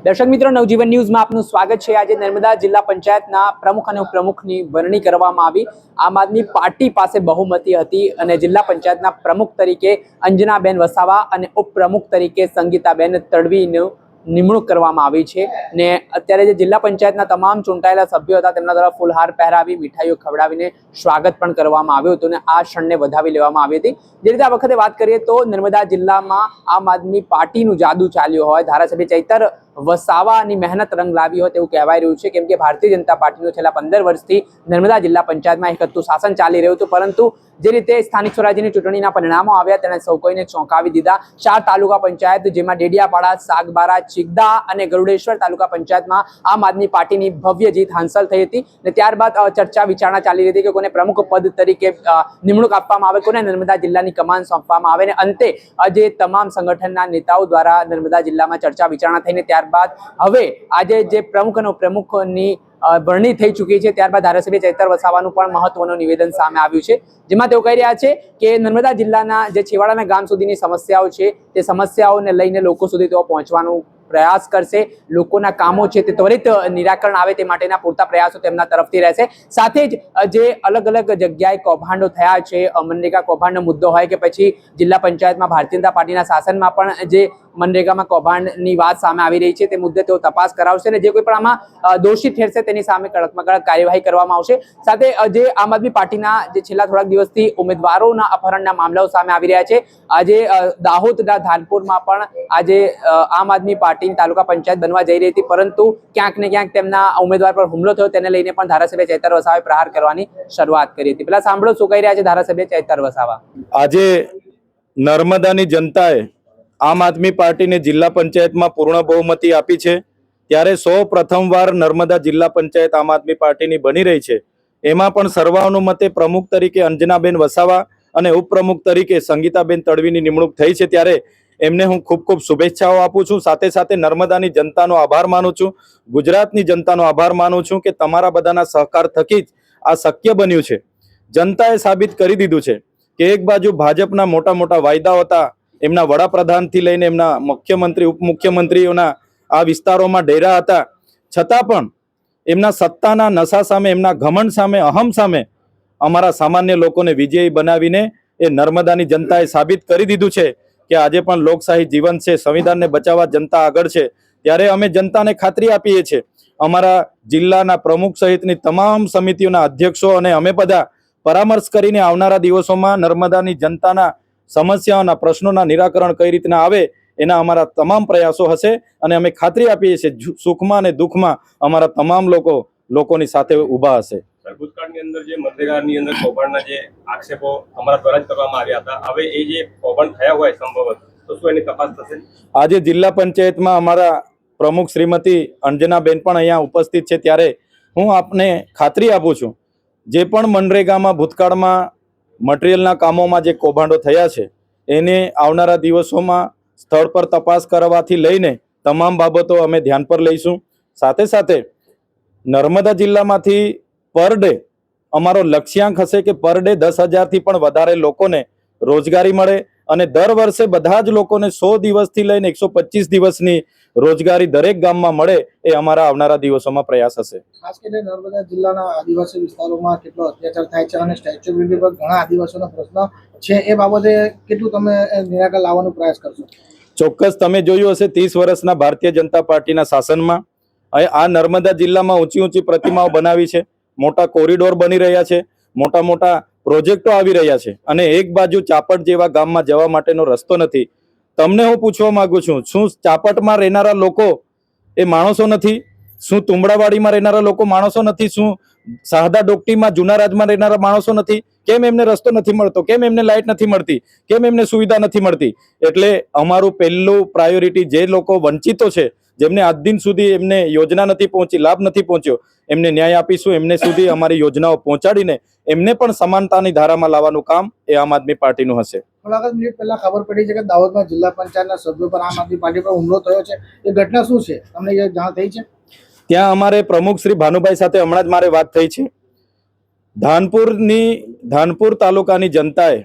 દર્શક મિત્રો, નવજીવન ન્યૂઝમાં આપનું સ્વાગત છે। આજે નર્મદા જિલ્લા પંચાયતના પ્રમુખ અને ઉપપ્રમુખની વરણી કરવામાં આવી। આમ આદમી પાર્ટી પાસે બહુમતી હતી અને જિલ્લા પંચાયતના પ્રમુખ તરીકે અંજનાબેન વસાવા અને ઉપપ્રમુખ તરીકે સંગીતાબેન તડવીનું નિમણૂક કરવામાં આવી છે। ને અત્યારે જે જિલ્લા પંચાયતના તમામ ચૂંટાયેલા સભ્યો હતા તેમના દ્વારા ફૂલહાર પહેરાવી મીઠાઈઓ ખવડાવીને સ્વાગત પણ કરવામાં આવ્યું હતું અને આ ક્ષણને વધાવી લેવામાં આવી હતી। જે રીતે આ વખતે વાત કરીએ તો નર્મદા જિલ્લામાં આમ આદમી પાર્ટીનું જાદુ ચાલ્યું હોય, ધારાસભ્ય ચૈતર વસાવાની મહેનત રંગ લાવી હોય તેવું કહેવાય રહ્યું છે, કેમ કે ભારતીય જનતા પાર્ટીનું છેલ્લા 15 વર્ષથી નર્મદા જિલ્લા પંચાયતમાં એકતું શાસન ચાલી રહ્યું હતું, પરંતુ જે રીતે સ્થાનિક સ્વરાજ્યની ચૂંટણીના પરિણામો આવ્યા તેણે સૌ કોઈને ચોંકાવી દીધા। 4 તાલુકા પંચાયત જેમાં ડેડિયાપાડા, સાગબારા, ચિગદા અને ગરુડેશ્વર તાલુકા પંચાયતમાં આમ આદમી પાર્ટીની ભવ્ય જીત હાંસલ થઈ હતી અને ત્યારબાદ ચર્ચા વિચારણા ચાલી રહી હતી કે કોને પ્રમુખ પદ તરીકે નિમણૂક આપવામાં આવે, કોને નર્મદા જિલ્લાની કમાન સોંપવામાં આવે અને અંતે જે તમામ સંગઠનના નેતાઓ દ્વારા નર્મદા જિલ્લામાં ચર્ચા વિચારણા થઈને ત્યારબાદ હવે આજે જે પ્રમુખ અને ઉપપ્રમુખની વરણી થઈ ચૂકી છે, ત્યારબાદ ધારાસભ્ય ચૈતર વસાવાનું પણ મહત્વનું નિવેદન સામે આવ્યું છે, જેમાં તેઓ કહી રહ્યા છે કે નર્મદા જિલ્લાના જે છેવાડાના ગામ સુધીની સમસ્યાઓ છે તે સમસ્યાઓને લઈને લોકો સુધી તેઓ પહોંચવાનો પ્રયાસ કરશે। લોકોના કામો છે તે ત્વરિત નિરાકરણ આવે તે માટેના પૂરતા પ્રયાસો તેમના તરફથી રહેશે। સાથે જ જે અલગ અલગ જગ્યાએ કૌભાંડો થયા છે, મનરેગા કૌભાંડનો મુદ્દો હોય કે પછી જિલ્લા પંચાયતમાં ભારતીય જનતા પાર્ટીના શાસનમાં પણ જે મનરેગામાં કૌભાંડની વાત સામે આવી રહી છે તે મુદ્દે તેઓ તપાસ કરાવશે અને જે કોઈ પણ આમાં દોષિત ઠેરશે તેની સામે કડકમાં કડક કાર્યવાહી કરવામાં આવશે। સાથે જે આમ આદમી પાર્ટીના જે છેલ્લા થોડાક દિવસથી ઉમેદવારોના અપહરણના મામલાઓ સામે આવી રહ્યા છે, આજે દાહોદના ધાનપુરમાં પણ આજે આમ આદમી પાર્ટી તાલુકા પંચાયત બનવા જઈ રહી હતી, પરંતુ ક્યાંક ને ક્યાંક તેમના ઉમેદવાર પર હુમલો થયો, તેને લઈને પણ ધારાસભ્ય ચૈતર વસાવાએ પ્રહાર કરવાની શરૂઆત કરી હતી। પેલા સાંભળો શું કહી રહ્યા છે ધારાસભ્ય ચૈતર વસાવા। આજે નર્મદાની જનતાએ આમ આદમી પાર્ટીને જિલ્લા પંચાયતમાં પૂર્ણ બહુમતી આપી છે, ત્યારે પ્રથમવાર નર્મદા જિલ્લા પંચાયત આમ આદમી પાર્ટીની બની રહી છે। એમાં પણ સર્વાનુમતે પ્રમુખ તરીકે અંજનાબેન વસાવા અને ઉપપ્રમુખ તરીકે સંગીતાબેન તડવીની નિમણૂક થઈ છે, ત્યારે એમને હું ખૂબ ખૂબ શુભેચ્છાઓ આપું છું। સાથે સાથે નર્મદાની જનતાનો આભાર માનું છું, ગુજરાતની જનતાનો આભાર માનું છું કે તમારા બધાના સહકાર થકી જ આ શક્ય બન્યું છે। જનતાએ સાબિત કરી દીધું છે કે એક બાજુ ભાજપના મોટા મોટા વાયદાઓ હતા, એમના વડાપ્રધાનથી લઈને એમના મુખ્યમંત્રી ઉપમુખ્યમંત્રીઓના આ વિસ્તારોમાં ડેરા હતા, છતાં પણ એમના સત્તાના નશા સામે, એમના ઘમંડ સામે, અહમ સામે અમારા સામાન્ય લોકોને વિજયી બનાવીને એ નર્મદાની જનતાએ સાબિત કરી દીધું છે કે આજે પણ લોકશાહી જીવંત છે, સંવિધાનને બચાવવા જનતા આગળ છે। ત્યારે અમે જનતાને ખાતરી આપીએ છીએ, અમારા જિલ્લાના પ્રમુખ સહિતની તમામ સમિતિઓના અધ્યક્ષો અને અમે બધા પરામર્શ કરીને આવનારા દિવસોમાં નર્મદાની જનતાના સમસ્યાઓના પ્રશ્નોના નિરાકરણ કઈ રીતના આવે એના અમારા તમામ પ્રયાસો હશે અને અમે ખાતરી આપીએ છીએ સુખમાં અને દુઃખમાં અમારા તમામ લોકોની સાથે ઊભા હશે। ભૂતકાળની અંદર જે મનરેગાની અંદર કૌભાંડના જે આક્ષેપો અમારા દ્વારા જ કરવામાં આવ્યા હતા, હવે એ જે કૌભાંડ થયા હોય સંભવત, તો શું એની તપાસ થશે? આજે જિલ્લા પંચાયતમાં અમારા પ્રમુખ શ્રીમતી અંજનાબેન પણ અહીંયા ઉપસ્થિત છે, ત્યારે હું આપને ખાતરી આપું છું જે પણ મનરેગામાં ભૂતકાળમાં મટીરિયલના કામોમાં જે કૌભાંડો થયા છે એને આવનારા દિવસોમાં સ્થળ પર તપાસ કરવાથી લઈને તમામ બાબતો અમે ધ્યાન પર લઈશું। સાથે સાથે નર્મદા જિલ્લામાંથી પર ડે અમારો લક્ષ્યાંક હશે કે પર ડે 10,000થી પણ વધારે લોકોને રોજગારી મળે અને દર વર્ષે બધા જ લોકોને 100 દિવસથી લઈને 125 દિવસની રોજગારી દરેક ગામમાં મળે, એ અમારા આવનારા દિવસોમાં પ્રયાસ હશે। ખાસ કરીને નર્મદા જિલ્લાના આદિવાસી વિસ્તારોમાં કેટલો અત્યાચાર થાય છે અને સ્ટેચ્યુ ઓફ યુનિટી પર ઘણા આદિવાસીઓનો પ્રશ્ન છે, એ બાબતે કેટલું તમે નિરાકરણ લાવવાનો પ્રયાસ કરશો? ચોક્કસ, તમે જોયું હશે 30 વર્ષના ભારતીય જનતા પાર્ટીના શાસનમાં આ નર્મદા જિલ્લામાં ઊંચી ઊંચી પ્રતિમાઓ બનાવી છે, મોટા કોરિડોર બની રહ્યા છે, મોટા મોટા પ્રોજેક્ટો આવી રહ્યા છે અને એક બાજુ ચાપટ જેવા ગામમાં જવા માટેનો રસ્તો નથી। તમને હું પૂછવા માંગુ છું, શું ચાપટમાં રહેનારા લોકો એ માણસો નથી? શું તુંબડાવાડીમાં રહેનારા લોકો માણસો નથી? શું શાહદા ડોકટીમાં જૂના રાજમાં રહેનારા માણસો નથી? કેમ એમને રસ્તો નથી મળતો? કેમ એમને લાઇટ નથી મળતી? કેમ એમને સુવિધા નથી મળતી? એટલે અમારું પહેલું પ્રાયોરિટી જે લોકો વંચિતો છે, જેમને આજ દિન સુધી એમને યોજના નથી પહોંચી, લાભ નથી પહોંચ્યો, એમને ન્યાય આપીશું। એમને સુધી અમારી યોજનાઓ પહોંચાડીને એમને પણ સમાનતાની ધારામાં લાવવાનું કામ એ આમ આદમી પાર્ટીનું હશે। થોડાક મિનિટ પહેલા ખબર પડી છે કે દાહોદમાં જિલ્લા પંચાયતના સભ્યો પર આમ આદમી પાર્ટી પર હુમલો થયો છે, એ ઘટના શું છે, તમને જાણ થઈ છે? ત્યાં અમારે પ્રમુખ શ્રી ભાનુભાઈ સાથે હમણાં જ મારે વાત થઈ છે। ધાનપુર તાલુકાની જનતાએ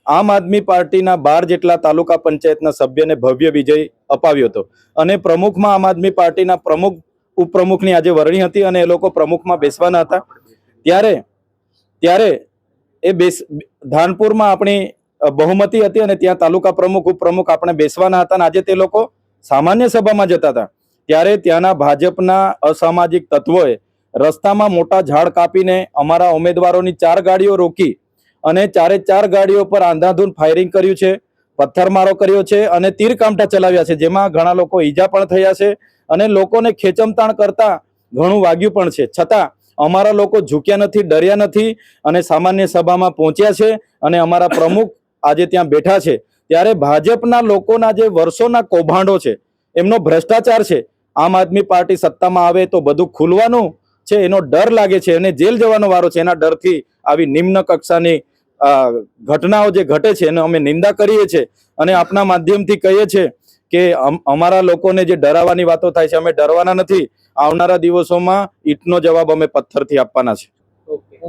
આમ આદમી પાર્ટીના 12 જેટલા તાલુકા પંચાયતના સભ્યને ભવ્ય વિજય અપાવ્યો હતો અને પ્રમુખમાં આમ આદમી પાર્ટીના પ્રમુખ ઉપપ્રમુખની આજે વરણી હતી અને એ લોકો પ્રમુખમાં બેસવાના હતા. ત્યારે એ ધાનપુરમાં આપણી બહુમતી હતી અને ત્યાં તાલુકા પ્રમુખ ઉપપ્રમુખ આપણે બેસવાના હતા અને આજે તે લોકો સામાન્ય સભામાં જતા હતા. ત્યારે ત્યાંના ભાજપના અસામાજિક તત્વોએ રસ્તામાં મોટા ઝાડ કાપીને અમારા ઉમેદવારોની 4 ગાડીઓ રોકી અને 4 ગાડીઓ પર આંધાધૂંધ ફાયરિંગ કર્યું છે, પથ્થરમારો કર્યો છે અને તીરકામઠા ચલાવ્યા છે, જેમાં ઘણા લોકો ઈજા પણ થયા છે અને લોકોને ખેંચમતાણ કરતા ઘણું વાગ્યું પણ છે. છતાં અમારા લોકો ઝૂક્યા નથી, ડર્યા નથી અને સામાન્ય સભામાં પહોંચ્યા છે અને અમારા પ્રમુખ આજે ત્યાં બેઠા છે. ત્યારે ભાજપના લોકોના જે વર્ષોના કૌભાંડો છે, એમનો ભ્રષ્ટાચાર છે, આમ આદમી પાર્ટી સત્તામાં આવે તો બધું ખુલવાનું છે એનો ડર લાગે છે અને જેલ જવાનો વારો છે. એના ડરથી આવી નિમ્ન કક્ષાની ઘટનાઓ જે ઘટે છે એનો અમે નિંદા કરીએ છીએ અને આપના માધ્યમથી કહીએ છીએ કે અમારા લોકોને જે ડરાવવાની વાતો થાય છે, અમે ડરવાના નથી. આવનારા દિવસોમાં ઈંટનો જવાબ અમે પથ્થરથી આપવાના છે.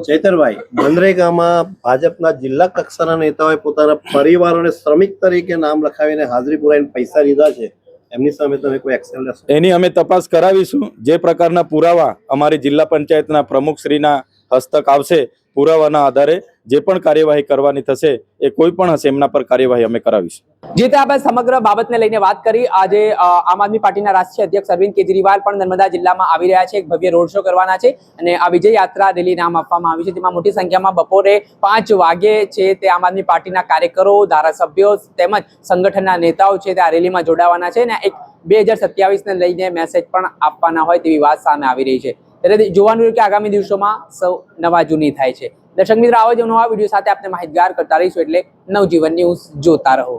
ચૈતરભાઈ, મનરેગામાં ભાજપના જિલ્લા કક્ષાના નેતાઓએ પોતાના પરિવારોને શ્રમિક તરીકે નામ લખાવીને હાજરી પુરાવીને પૈસા લીધા છે, એમની સામે તમે કોઈ એક્શન લેશો? એની અમે તપાસ કરાવીશું. જે પ્રકારના પુરાવા અમારી જિલ્લા પંચાયતના પ્રમુખશ્રીના હસ્તક આવશે, પુરાવાના આધારે જે પણ કાર્યવાહી કરવાની થશે એ કોઈ પણ હશે એમના પર કાર્યવાહી અમે કરાવીશું. જે તે આપણે સમગ્ર બાબતને લઈને વાત કરી. આજે આમ આદમી પાર્ટીના રાષ્ટ્રીય અધ્યક્ષ અરવિંદ કેજરીવાલ પણ નર્મદા જિલ્લામાં આવી રહ્યા છે. એક ભવ્ય રોડ શો કરવાના છે અને આ વિજય યાત્રા રેલી નામ આપવામાં આવી છે. તેમાં મોટી સંખ્યામાં બપોરે 5 વાગે છે તે આમ આદમી પાર્ટીના કાર્યકરો, ધારાસભ્યો તેમજ સંગઠનના નેતાઓ છે તે આ રેલીમાં જોડાવાના છે અને એક 2027 ને લઈને મેસેજ પણ આપવાના હોય તેવી વાત સામે આવી રહી છે. ત્યારે જોવાનું રહ્યું કે આગામી દિવસોમાં સૌ નવા જૂની થાય છે. દર્શક મિત્રો, આવા જ નવા વિડીયો સાથે આપણે માહિતગાર કરતા રહીશું, એટલે નવજીવન ન્યૂઝ જોતા રહો.